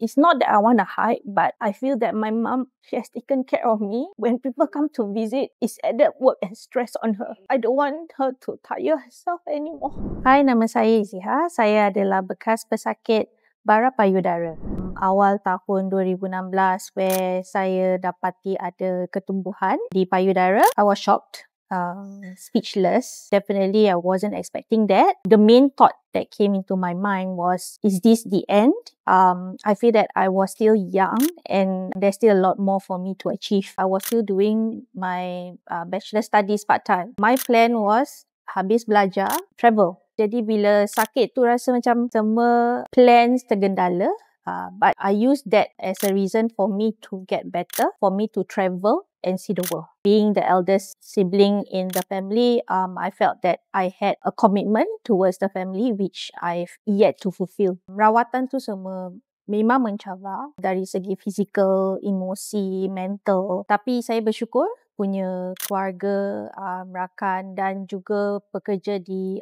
It's not that I want to hide, but I feel that my mom, she has taken care of me. When people come to visit, it's added work and stress on her. I don't want her to tire herself anymore. Hai, nama saya Iziha. Saya adalah bekas pesakit bara payudara. Awal tahun 2016 where saya dapati ada ketumbuhan di payudara, I was shocked. Speechless. Definitely, I wasn't expecting that. The main thought that came into my mind was, is this the end? I feel that I was still young and there's still a lot more for me to achieve. I was still doing my bachelor studies part-time. My plan was, habis belajar, travel. Jadi bila sakit tu rasa macam semua plans tergendala. But I used that as a reason for me to get better, for me to travel and see the world. Being the eldest sibling in the family, I felt that I had a commitment towards the family which I've yet to fulfill. Rawatan tu semua memang mencabar dari segi fizikal, emosi, mental. Tapi saya bersyukur punya keluarga, rakan dan juga pekerja di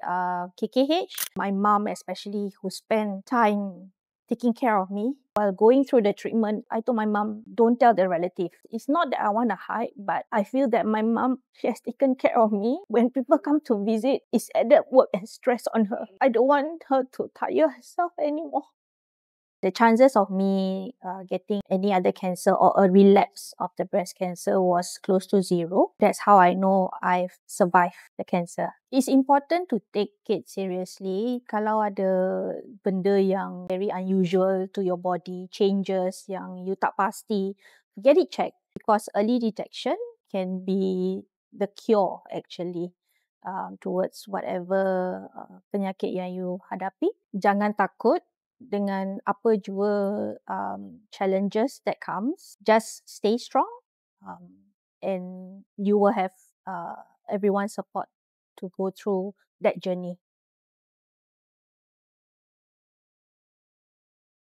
KKH. My mom especially, who spent time taking care of me. While going through the treatment, I told my mom, don't tell the relative. It's not that I want to hide, but I feel that my mom, she has taken care of me. When people come to visit, it's added work and stress on her. I don't want her to tire herself anymore. The chances of me getting any other cancer or a relapse of the breast cancer was close to zero. That's how I know I've survived the cancer. It's important to take it seriously. Kalau ada benda yang very unusual to your body, changes yang you tak pasti, get it checked. Because early detection can be the cure actually towards whatever penyakit yang you hadapi. Jangan takut dengan apa jua challenges that comes. Just stay strong and you will have everyone's support to go through that journey.